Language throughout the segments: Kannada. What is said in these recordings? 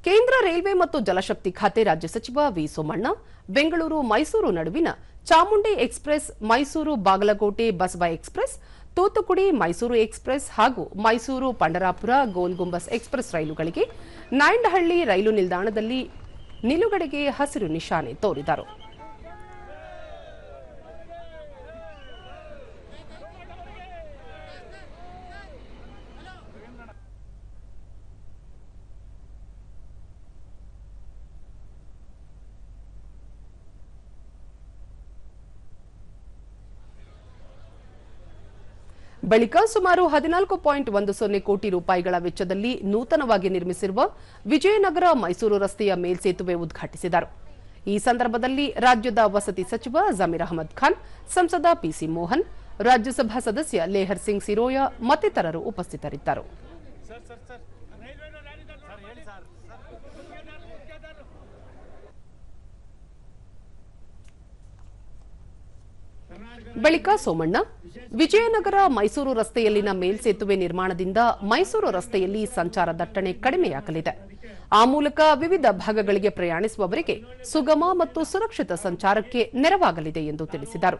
ಕೇಂದ್ರ ರೈಲ್ವೆ ಮತ್ತು ಜಲಶಕ್ತಿ ಖಾತೆ ರಾಜ್ಯ ಸಚಿವ ವಿ ಸೋಮಣ್ಣ ಬೆಂಗಳೂರು ಮೈಸೂರು ನಡುವಿನ Chamundi express, Mysuru Bagalkote Basava express, Thoothukudi Mysuru express ಹಾಗೂ ಮೈಸೂರು ಪಂಡರಾಪುರ ಗೋಲ್ ಗುಂಬಸ್ ಎಕ್ಸ್‌ಪ್ರೆಸ್ ರೈಲುಗಳಿಗೆ ನಾಯಂಡಹಳ್ಳಿ ರೈಲು ನಿಲ್ದಾಣದಲ್ಲಿ ನಿಲುಗಡೆಗೆ ಹಸಿರು ನಿಶಾನೆ ತೋರಿದರು. ಬಳಿಕ ಸುಮಾರು 14.10 ಕೋಟಿ ರೂಪಾಯಿಗಳ ವೆಚ್ಚದಲ್ಲಿ ನೂತನವಾಗಿ ನಿರ್ಮಿಸಿರುವ ವಿಜಯನಗರ ಮೈಸೂರು ರಸ್ತೆಯ ಮೇಲ್ಸೇತುವೆ ಉದ್ಘಾಟಿಸಿದರು. ಈ ಸಂದರ್ಭದಲ್ಲಿ ರಾಜ್ಯದ ವಸತಿ ಸಚಿವ ಜಮೀರ್ ಅಹಮದ್ ಖಾನ್, ಸಂಸದ ಪಿಸಿ ಮೋಹನ್, ರಾಜ್ಯಸಭಾ ಸದಸ್ಯ ಲೇಹರ್ ಸಿಂಗ್ ಸಿರೋಯಾ ಮತ್ತಿತರರು ಉಪಸ್ಥಿತರಿದ್ದರು. ಬಳಿಕ ಸೋಮಣ್ಣ, ವಿಜಯನಗರ ಮೈಸೂರು ರಸ್ತೆಯಲ್ಲಿನ ಮೇಲ್ಸೇತುವೆ ನಿರ್ಮಾಣದಿಂದ ಮೈಸೂರು ರಸ್ತೆಯಲ್ಲಿ ಸಂಚಾರ ದಟ್ಟಣೆ ಕಡಿಮೆಯಾಗಲಿದೆ. ಆ ಮೂಲಕ ವಿವಿಧ ಭಾಗಗಳಿಗೆ ಪ್ರಯಾಣಿಸುವವರಿಗೆ ಸುಗಮ ಮತ್ತು ಸುರಕ್ಷಿತ ಸಂಚಾರಕ್ಕೆ ನೆರವಾಗಲಿದೆ ಎಂದು ತಿಳಿಸಿದರು.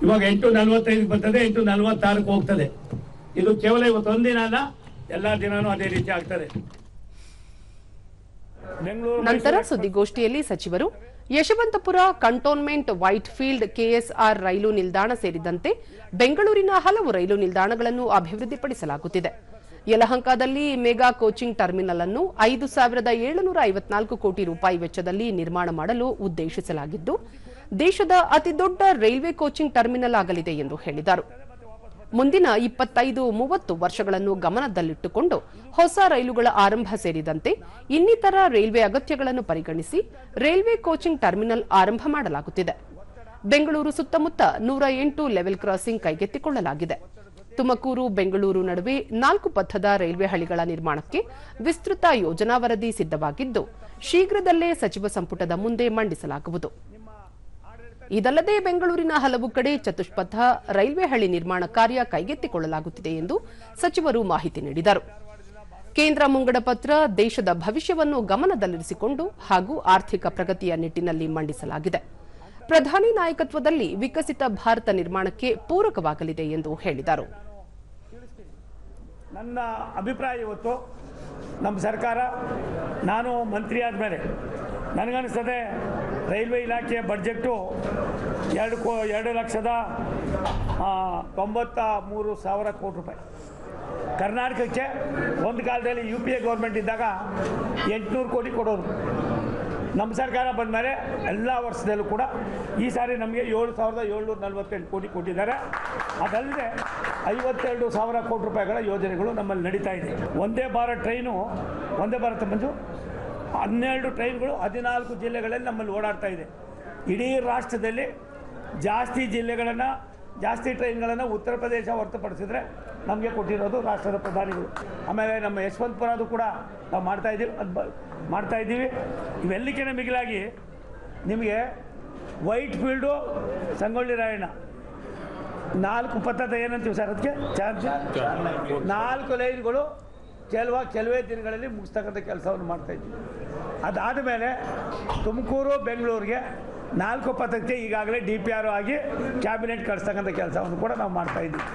ಇವಾಗ 8:45 ಬರ್ತದೆ, 8:46 ಹೋಗ್ತದೆ. ಇದು ಕೇವಲ ಇವತ್ತೊಂದು ದಿನ ಅಲ್ಲ, ಎಲ್ಲಾ ದಿನಾನೂ ಅದೇ ರೀತಿ ಆಗ್ತದೆ. ನಂತರ ಸುದ್ದಿಗೋಷ್ಠಿಯಲ್ಲಿ ಸಚಿವರು Yeshwantpur cantonment Whitefield KSR ರೈಲು ನಿಲ್ದಾಣ ಸೇರಿದಂತೆ ಬೆಂಗಳೂರಿನ ಹಲವು ರೈಲು ನಿಲ್ದಾಣಗಳನ್ನು ಅಭಿವೃದ್ಧಿಪಡಿಸಲಾಗುತ್ತಿದೆ. ಯಲಹಂಕದಲ್ಲಿ ಮೆಗಾ ಕೋಚಿಂಗ್ ಟರ್ಮಿನಲ್ ಅನ್ನು 5,754 ಕೋಟಿ ರೂಪಾಯಿ ವೆಚ್ಚದಲ್ಲಿ ನಿರ್ಮಾಣ ಮಾಡಲು ಉದ್ದೇಶಿಸಲಾಗಿದ್ದು, ದೇಶದ ಅತಿದೊಡ್ಡ ರೈಲ್ವೆ ಕೋಚಿಂಗ್ ಟರ್ಮಿನಲ್ ಆಗಲಿದೆ ಎಂದು ಹೇಳಿದರು. ಮುಂದಿನ 25-30 ವರ್ಷಗಳನ್ನು ಗಮನದಲ್ಲಿಟ್ಟುಕೊಂಡು ಹೊಸ ರೈಲುಗಳ ಆರಂಭ ಸೇರಿದಂತೆ ಇನ್ನಿತರ ರೈಲ್ವೆ ಅಗತ್ಯಗಳನ್ನು ಪರಿಗಣಿಸಿ ರೈಲ್ವೆ ಕೋಚಿಂಗ್ ಟರ್ಮಿನಲ್ ಆರಂಭ ಮಾಡಲಾಗುತ್ತಿದೆ. ಬೆಂಗಳೂರು ಸುತ್ತಮುತ್ತ 108 ಲೆವೆಲ್ ಕ್ರಾಸಿಂಗ್ ಕೈಗೆತ್ತಿಕೊಳ್ಳಲಾಗಿದೆ. ತುಮಕೂರು ಬೆಂಗಳೂರು ನಡುವೆ 4 ಪಥದ ರೈಲ್ವೆ ಹಳಿಗಳ ನಿರ್ಮಾಣಕ್ಕೆ ವಿಸ್ತೃತ ಯೋಜನಾ ವರದಿ ಸಿದ್ಧವಾಗಿದ್ದು, ಶೀಘ್ರದಲ್ಲೇ ಸಚಿವ ಸಂಪುಟದ ಮುಂದೆ ಮಂಡಿಸಲಾಗುವುದು. ಇದಲ್ಲದೆ ಬೆಂಗಳೂರಿನ ಹಲವು ಕಡೆ ಚತುಷ್ಪಥ ರೈಲ್ವೆ ಹಳಿ ನಿರ್ಮಾಣ ಕಾರ್ಯ ಕೈಗೆತ್ತಿಕೊಳ್ಳಲಾಗುತ್ತಿದೆ ಎಂದು ಸಚಿವರು ಮಾಹಿತಿ ನೀಡಿದರು. ಕೇಂದ್ರ ಮುಂಗಡ ಪತ್ರ ದೇಶದ ಭವಿಷ್ಯವನ್ನು ಗಮನದಲ್ಲಿರಿಸಿಕೊಂಡು ಹಾಗೂ ಆರ್ಥಿಕ ಪ್ರಗತಿಯ ನಿಟ್ಟಿನಲ್ಲಿ ಮಂಡಿಸಲಾಗಿದೆ. ಪ್ರಧಾನಿ ನಾಯಕತ್ವದಲ್ಲಿ ವಿಕಸಿತ ಭಾರತ ನಿರ್ಮಾಣಕ್ಕೆ ಪೂರಕವಾಗಲಿದೆ ಎಂದು ಹೇಳಿದರು. ನನ್ನ ಅಭಿಪ್ರಾಯ, ಇವತ್ತು ನಮ್ಮ ಸರ್ಕಾರ, ನಾನು ಮಂತ್ರಿ ಆದಮೇಲೆ ನನಗನ್ನಿಸ್ತದೆ ರೈಲ್ವೆ ಇಲಾಖೆಯ ಬಡ್ಜೆಟ್ಟು 2,93,000 ಕೋಟಿ ರೂಪಾಯಿ. ಕರ್ನಾಟಕಕ್ಕೆ ಒಂದು ಕಾಲದಲ್ಲಿ UPA ಗೌರ್ಮೆಂಟ್ ಇದ್ದಾಗ 800 ಕೋಟಿ ಕೊಡೋದು. ನಮ್ಮ ಸರ್ಕಾರ ಬಂದ ಮೇಲೆ ಎಲ್ಲ ವರ್ಷದಲ್ಲೂ ಕೂಡ ಈ ಸಾರಿ ನಮಗೆ 7,748 ಕೋಟಿ ಕೊಟ್ಟಿದ್ದಾರೆ. ಅದಲ್ಲದೆ 52,000 ಕೋಟಿ ರೂಪಾಯಿಗಳ ಯೋಜನೆಗಳು ನಮ್ಮಲ್ಲಿ ನಡೀತಾ ಇದೆ. ಒಂದೇ ಭಾರತ ಮಂಜು 12 ಟ್ರೈನ್ಗಳು 14 ಜಿಲ್ಲೆಗಳಲ್ಲಿ ನಮ್ಮಲ್ಲಿ ಓಡಾಡ್ತಾ ಇದೆ. ಇಡೀ ರಾಷ್ಟ್ರದಲ್ಲಿ ಜಾಸ್ತಿ ಟ್ರೈನ್ಗಳನ್ನು ಉತ್ತರ ಪ್ರದೇಶ ಹೊರತುಪಡಿಸಿದ್ರೆ ನಮಗೆ ಕೊಟ್ಟಿರೋದು ರಾಷ್ಟ್ರದ ಪ್ರಧಾನಿಗಳು. ಆಮೇಲೆ ನಮ್ಮ ಯಶವಂತಪುರದು ಕೂಡ ನಾವು ಮಾಡ್ತಾ ಇದ್ದೀವಿ. ಇವೆಲ್ಲಕ್ಕಿಂತ ಮಿಗಿಲಾಗಿ ನಿಮಗೆ ವೈಟ್ ಫೀಲ್ಡು ಸಂಗೊಳ್ಳಿ ರಾಯಣ್ಣ 4 ಪಥದ ಏನಂತೀವಿ ಸರ್, ಅದಕ್ಕೆ 4 ಲೈನ್ಗಳು ಕೆಲವೇ ದಿನಗಳಲ್ಲಿ ಮುಗಿಸ್ತಕ್ಕಂಥ ಕೆಲಸವನ್ನು ಮಾಡ್ತಾ ಇದ್ದೀವಿ. ಅದಾದ ಮೇಲೆ ತುಮಕೂರು ಬೆಂಗಳೂರಿಗೆ 4 ಪಥಕ್ಕೆ ಈಗಾಗಲೇ DPR ಆಗಿ ಕ್ಯಾಬಿನೆಟ್ ಕಳಿಸ್ತಕ್ಕಂಥ ಕೆಲಸವನ್ನು ಕೂಡ ನಾವು ಮಾಡ್ತಾ ಇದ್ದೀವಿ.